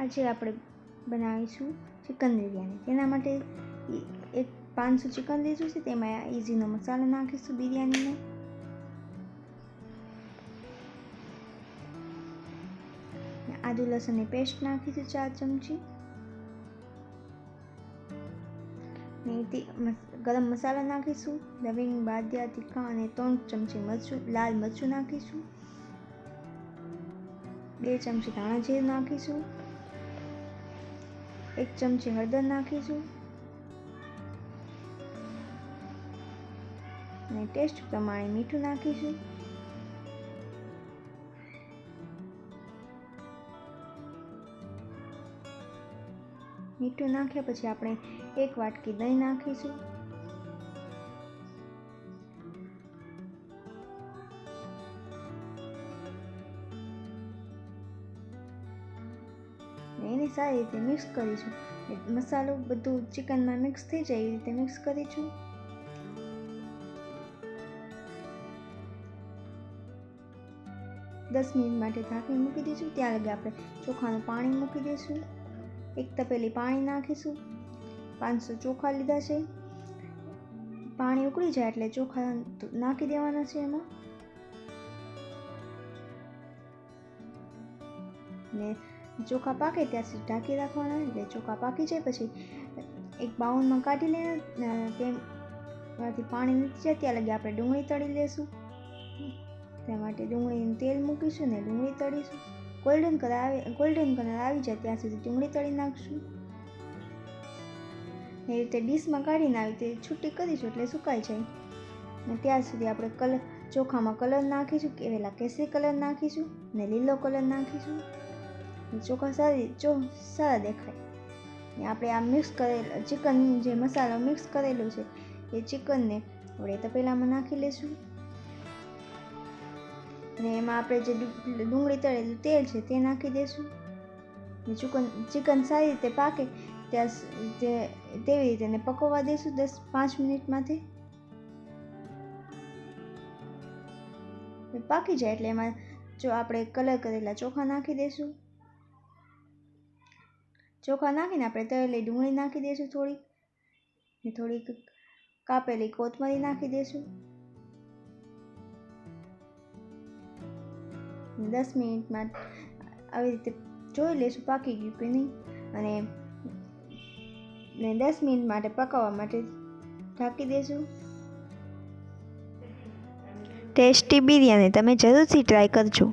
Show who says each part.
Speaker 1: આજે આપણે બનાવીશું ચિકન બિરયાની. તેના માટે એક 500 ચિકન લીધું છે. તેમાં ઇઝીનો મસાલો નાખીશું બિરયાનીનો. આદુ લસણની પેસ્ટ નાખીશું 4 ચમચી. ગરમ મસાલો નાખીશું, લવિંગ, બાદિયા, તીખા અને 3 ચમચી લાલ મરચું નાખીશું. 2 ચમચી ધાણા જીરું નાખીશું. 1 ચમચી હળદર નાખીશું અને ટેસ્ટ પ્રમાણે મીઠું નાખીશું. મીઠું નાખ્યા પછી આપણે 1 વાટકી દહીં નાખીશું. એને સારી રીતે મિક્સ કરીશું. મસાલો બધું ચિકનમાં મિક્સ થઈ જાય એવી રીતે મિક્સ કરીશું. દસ મિનિટ માટે ઢાંકીને મૂકી દઈશું. ત્યાં લગી આપણે ચોખાનું પાણી મૂકી દઈશું. 1 તપેલી પાણી નાખીશું. 500 ચોખા લીધા છે. પાણી ઉકળી જાય એટલે ચોખા નાખી દેવાના છે એમાં. ને ચોખા પાકે ત્યાં સુધી ઢાંકી રાખવાના. એટલે ચોખા પાકી જાય પછી એક બાઉલમાં કાઢી લઈને તેમાંથી પાણી નીકળી જાય ત્યાં લગી આપણે ડુંગળી તળી લઈશું. તે માટે ડુંગળીનું તેલ મૂકીશું ને ડુંગળી તળીશું. ગોલ્ડન કલર આવી જાય ત્યાં સુધી ડુંગળી તળી નાખશું. એ રીતે ડીશમાં કાઢીને આવી રીતે છૂટી કરીશું એટલે સુકાઈ જાય. ને ત્યાં સુધી આપણે ચોખામાં કલર નાખીશું. પહેલાં કેસરી કલર નાખીશું ને લીલો કલર નાખીશું. ચોખા સારા દેખાય. ને આપણે આ મિક્સ કરેલ ચિકન જે મસાલો મિક્સ કરેલું છે એ ચિકનને આપણે તપેલામાં નાખી લઈશું. ને એમાં આપણે જે ડુંગળી તળેલું તેલ છે તે નાખી દઈશું. ચિકન સારી રીતે પાકે તેવી રીતે એને પકવવા દઈશું 5 મિનિટમાંથી. પાકી જાય એટલે એમાં જો આપણે કલર કરેલા ચોખા નાખી દઈશું. ચોખા નાખીને આપણે તળેલી ડુંગળી નાખી દઈશું થોડીક કાપેલી કોથમરી નાખી દઈશું. 10 મિનિટમાં આવી રીતે જોઈ લઈશું પાકી ગયું કે નહીં. અને 10 મિનિટ માટે પકાવવા માટે ઢાંકી દઈશું. ટેસ્ટી બિરયાની તમે જરૂરથી ટ્રાય કરજો.